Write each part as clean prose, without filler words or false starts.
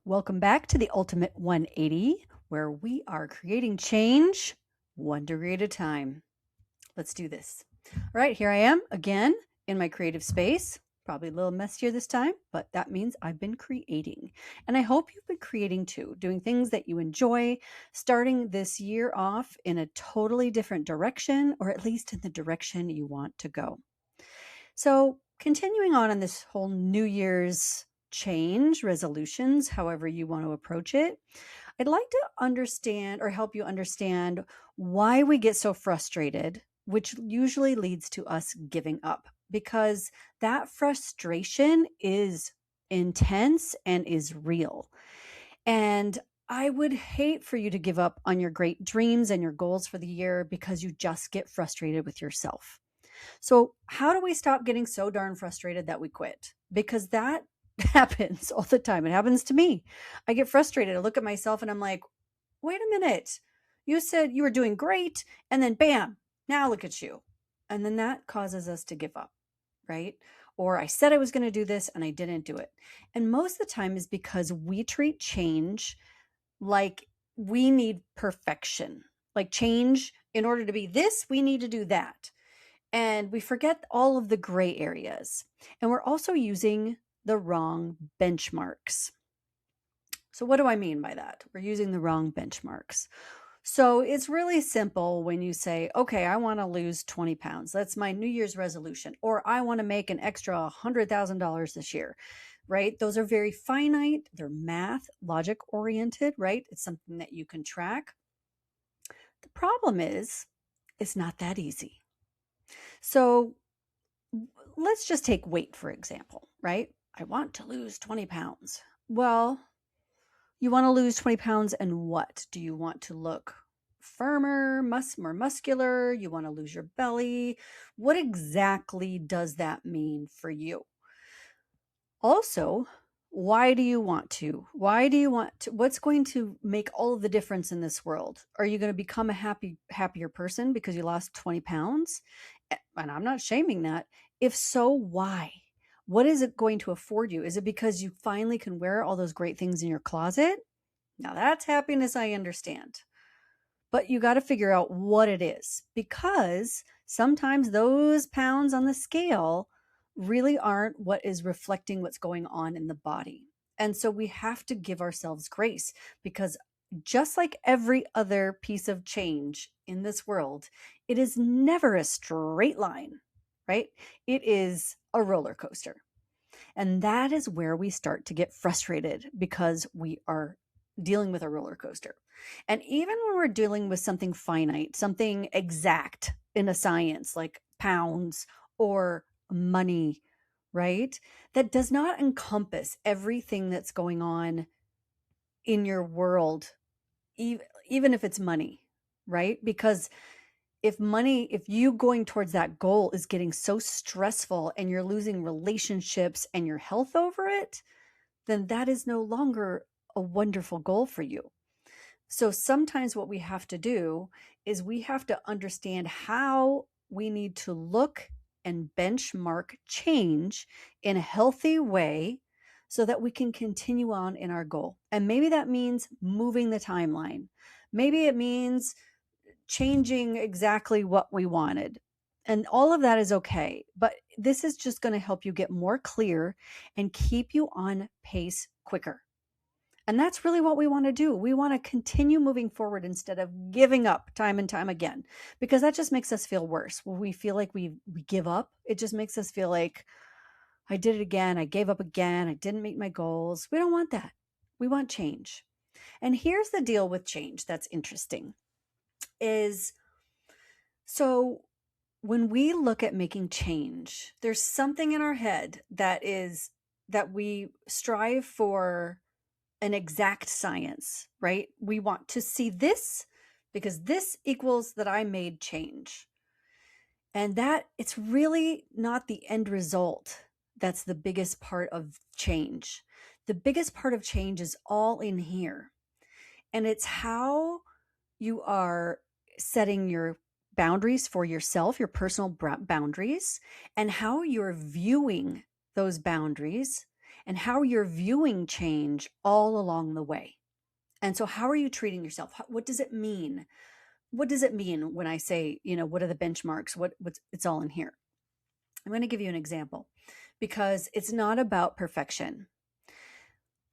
Welcome back to the Ultimate 180, where we are creating change 1 degree at a time. Let's do this. All right, here I am again in my creative space. Probably a little messier this time, but that means I've been creating. And I hope you've been creating too, doing things that you enjoy, starting this year off in a totally different direction, or at least in the direction you want to go. So, continuing on in this whole New Year's change, resolutions, however you want to approach it, I'd like to understand or help you understand why we get so frustrated, which usually leads to us giving up because that frustration is intense and is real. And I would hate for you to give up on your great dreams and your goals for the year because you just get frustrated with yourself. So, how do we stop getting so darn frustrated that we quit? Because that happens all the time. It happens to me. I get frustrated. I look at myself and I'm like, wait a minute. You said you were doing great. And then bam, now look at you. And then that causes us to give up, right? Or I said I was going to do this and I didn't do it. And most of the time is because we treat change like we need perfection. Like change, in order to be this, we need to do that. And we forget all of the gray areas. And we're also using the wrong benchmarks. So, what do I mean by that? We're using the wrong benchmarks. So, it's really simple when you say, okay, I want to lose 20 pounds. That's my New Year's resolution. Or I want to make an extra $100,000 this year, right? Those are very finite. They're math, logic oriented, right? It's something that you can track. The problem is, it's not that easy. So, let's just take weight, for example, right? I want to lose 20 pounds. Well, you want to lose 20 pounds and what? Do you want to look firmer, more muscular? You want to lose your belly? What exactly does that mean for you? Also, why do you want to? Why do you want to? What's going to make all of the difference in this world? Are you going to become a happier person because you lost 20 pounds? And I'm not shaming that. If so, why? What is it going to afford you? Is it because you finally can wear all those great things in your closet? Now that's happiness, I understand. But you got to figure out what it is because sometimes those pounds on the scale really aren't what is reflecting what's going on in the body. And so we have to give ourselves grace because just like every other piece of change in this world, it is never a straight line, right? It is a roller coaster. And that is where we start to get frustrated because we are dealing with a roller coaster. And even when we're dealing with something finite, something exact in a science like pounds or money, right? That does not encompass everything that's going on in your world, even if it's money, right? Because if you going towards that goal is getting so stressful and you're losing relationships and your health over it, then that is no longer a wonderful goal for you. So sometimes what we have to do is we have to understand how we need to look and benchmark change in a healthy way so that we can continue on in our goal. And maybe that means moving the timeline. Maybe it means changing exactly what we wanted. And all of that is okay. But this is just going to help you get more clear and keep you on pace quicker. And that's really what we want to do. We want to continue moving forward instead of giving up time and time again, because that just makes us feel worse. When we feel like we give up, it just makes us feel like I did it again. I gave up again. I didn't meet my goals. We don't want that. We want change. And here's the deal with change that's interesting is so when we look at making change, there's something in our head that we strive for an exact science, right? We want to see this because this equals that I made change. And that it's really not the end result that's the biggest part of change. The biggest part of change is all in here. And it's how you are setting your boundaries for yourself, your personal boundaries, and how you're viewing those boundaries and how you're viewing change all along the way. And so, how are you treating yourself? What does it mean? What does it mean when I say, what are the benchmarks? What's it's all in here. I'm going to give you an example because it's not about perfection.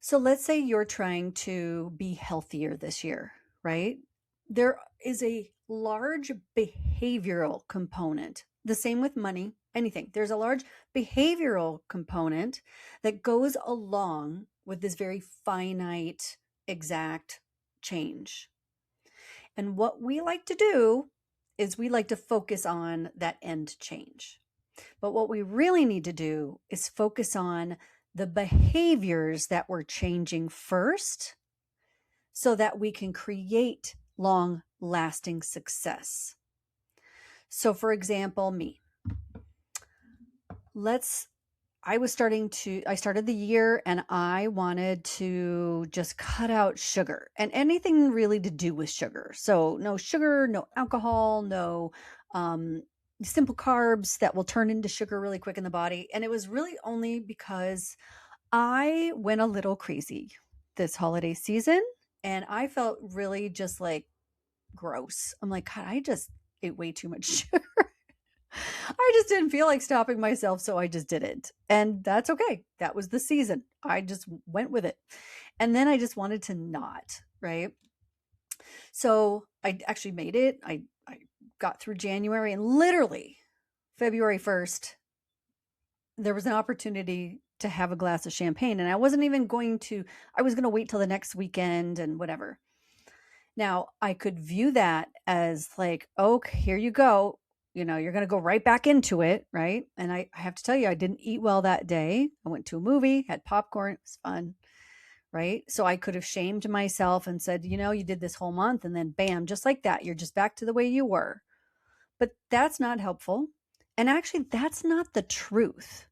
So let's say you're trying to be healthier this year, right? There is a large behavioral component. The same with money, anything. There's a large behavioral component that goes along with this very finite, exact change. And what we like to do is we like to focus on that end change. But what we really need to do is focus on the behaviors that we're changing first so that we can create long lasting success. So, for example, me. I started the year and I wanted to just cut out sugar and anything really to do with sugar. So, no sugar, no alcohol, no simple carbs that will turn into sugar really quick in the body. And it was really only because I went a little crazy this holiday season and I felt really just like gross. I'm like, God, I just ate way too much sugar. I just didn't feel like stopping myself, so I just didn't. And that's okay. That was the season. I just went with it. And then I just wanted to not, right? So I actually made it. I got through January and literally February 1st, there was an opportunity to have a glass of champagne. And I was going to wait till the next weekend and whatever. Now I could view that as like, okay, here you go. You're going to go right back into it. Right. And I have to tell you, I didn't eat well that day. I went to a movie, had popcorn. It was fun. Right. So I could have shamed myself and said, you did this whole month and then bam, just like that, you're just back to the way you were. But that's not helpful. And actually, that's not the truth.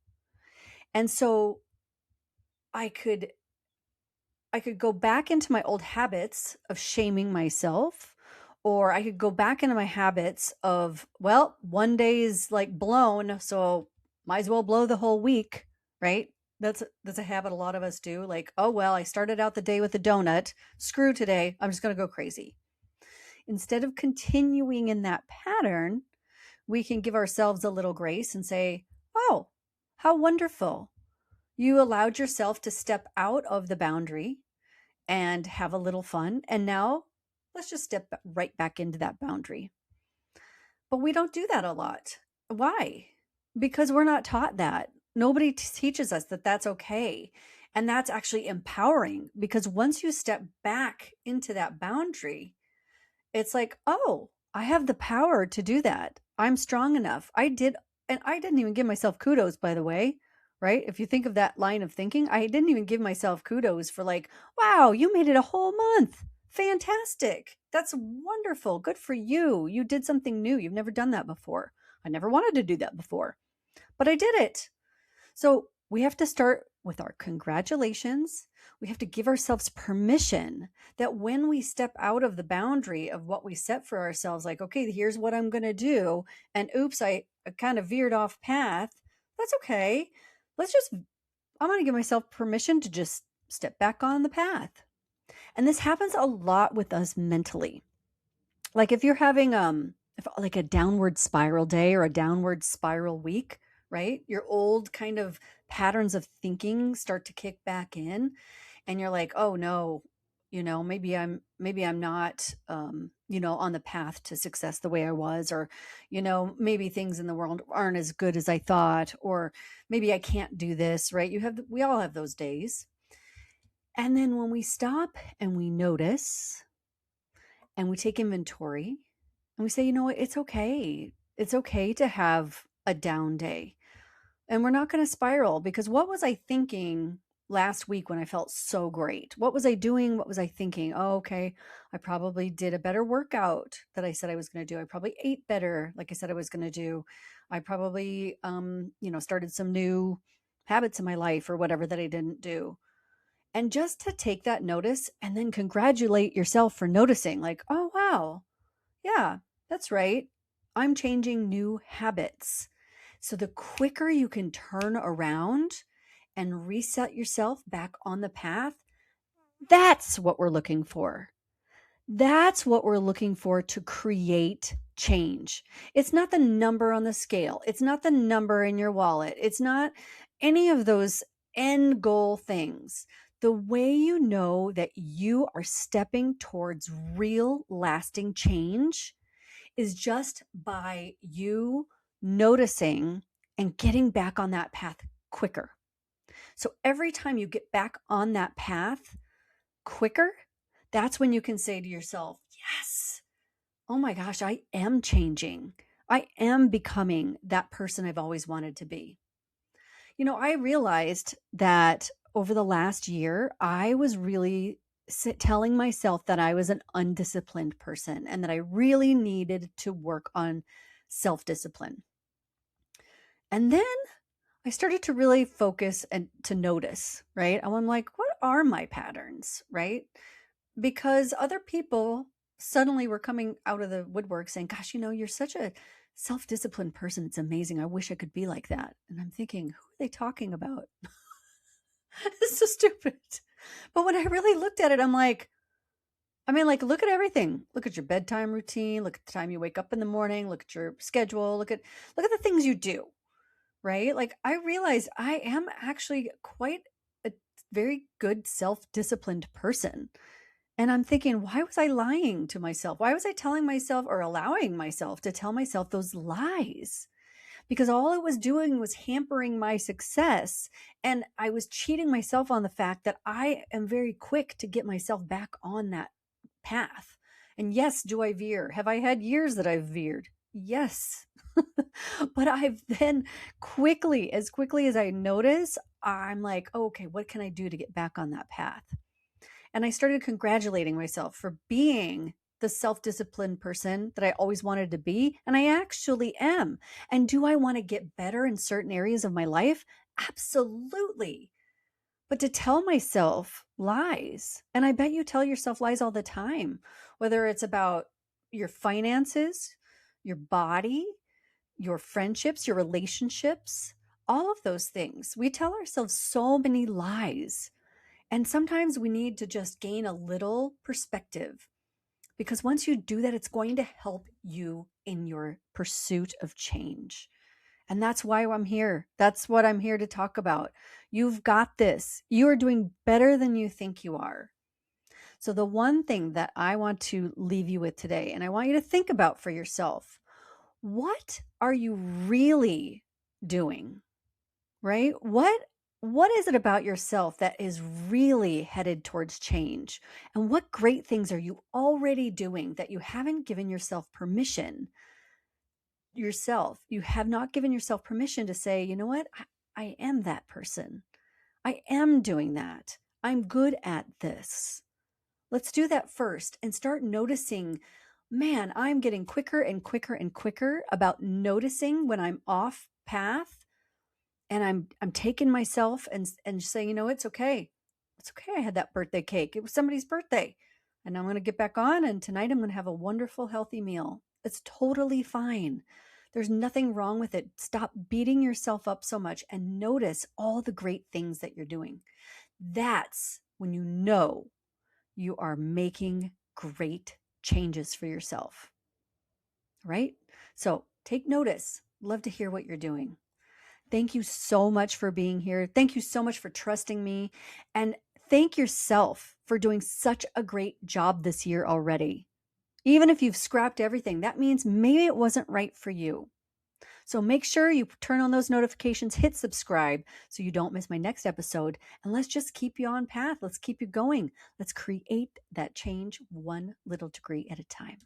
And so I could go back into my old habits of shaming myself, or I could go back into my habits of, well, one day is like blown, so might as well blow the whole week, right? That's a habit a lot of us do. Like, oh, well, I started out the day with a donut. Screw today. I'm just going to go crazy. Instead of continuing in that pattern, we can give ourselves a little grace and say, oh, how wonderful. You allowed yourself to step out of the boundary and have a little fun. And now let's just step right back into that boundary. But we don't do that a lot. Why? Because we're not taught that. Nobody teaches us that that's okay. And that's actually empowering because once you step back into that boundary, it's like, oh, I have the power to do that. I'm strong enough. And I didn't even give myself kudos, by the way, right? If you think of that line of thinking, I didn't even give myself kudos for like, wow, you made it a whole month. Fantastic. That's wonderful. Good for you. You did something new. You've never done that before. I never wanted to do that before, but I did it. So we have to start with our congratulations. We have to give ourselves permission that when we step out of the boundary of what we set for ourselves, like, okay, here's what I'm going to do. And oops, I kind of veered off path. That's okay. I'm going to give myself permission to just step back on the path. And this happens a lot with us mentally. Like if you're having like a downward spiral day or a downward spiral week, right? Your old kind of patterns of thinking start to kick back in and you're like, "Oh no, maybe I'm not on the path to success the way I was, or maybe things in the world aren't as good as I thought, or maybe I can't do this," right? We all have those days. And then when we stop and we notice and we take inventory and we say, you know what, it's okay. It's okay to have a down day. And we're not going to spiral because what was I thinking last week when I felt so great? What was I doing? What was I thinking? Oh, okay. I probably did a better workout that I said I was going to do. I probably ate better, like I said I was going to do. I probably, started some new habits in my life or whatever that I didn't do. And just to take that notice and then congratulate yourself for noticing, like, oh, wow. Yeah, that's right. I'm changing new habits. So the quicker you can turn around and reset yourself back on the path, that's what we're looking for. That's what we're looking for to create change. It's not the number on the scale. It's not the number in your wallet. It's not any of those end goal things. The way you know that you are stepping towards real lasting change is just by you noticing and getting back on that path quicker. So every time you get back on that path quicker, that's when you can say to yourself, yes, oh my gosh, I am changing. I am becoming that person I've always wanted to be. I realized that over the last year, I was really telling myself that I was an undisciplined person and that I really needed to work on self discipline. And then I started to really focus and to notice, right? I'm like, what are my patterns, right? Because other people suddenly were coming out of the woodwork saying, gosh, you're such a self-disciplined person. It's amazing. I wish I could be like that. And I'm thinking, who are they talking about? It's so stupid. But when I really looked at it, I'm like, look at everything. Look at your bedtime routine. Look at the time you wake up in the morning. Look at your schedule. Look at the things you do, right? Like I realized I am actually quite a very good self-disciplined person. And I'm thinking, why was I lying to myself? Why was I telling myself or allowing myself to tell myself those lies? Because all it was doing was hampering my success. And I was cheating myself on the fact that I am very quick to get myself back on that path. And yes, do I veer? Have I had years that I've veered? Yes. But I've then as quickly as I notice, I'm like, oh, okay, what can I do to get back on that path? And I started congratulating myself for being the self-disciplined person that I always wanted to be. And I actually am. And do I want to get better in certain areas of my life? Absolutely. But to tell myself lies, and I bet you tell yourself lies all the time, whether it's about your finances, your body, your friendships, your relationships, all of those things. We tell ourselves so many lies. And sometimes we need to just gain a little perspective, because once you do that, it's going to help you in your pursuit of change. And that's why I'm here. That's what I'm here to talk about. You've got this. You are doing better than you think you are. So the one thing that I want to leave you with today, and I want you to think about for yourself, what are you really doing? Right? What is it about yourself that is really headed towards change? And what great things are you already doing that you haven't given yourself permission? You have not given yourself permission to say, you know what? I am that person. I am doing that. I'm good at this. Let's do that first and start noticing, man, I'm getting quicker and quicker and quicker about noticing when I'm off path. And I'm taking myself and saying, it's okay. It's okay. I had that birthday cake. It was somebody's birthday. And I'm going to get back on. And tonight I'm going to have a wonderful, healthy meal. It's totally fine. There's nothing wrong with it. Stop beating yourself up so much and notice all the great things that you're doing. That's when you know you are making great changes for yourself. Right? So take notice. Love to hear what you're doing. Thank you so much for being here. Thank you so much for trusting me. And thank yourself for doing such a great job this year already. Even if you've scrapped everything, that means maybe it wasn't right for you. So make sure you turn on those notifications, hit subscribe so you don't miss my next episode. And let's just keep you on path. Let's keep you going. Let's create that change one little degree at a time.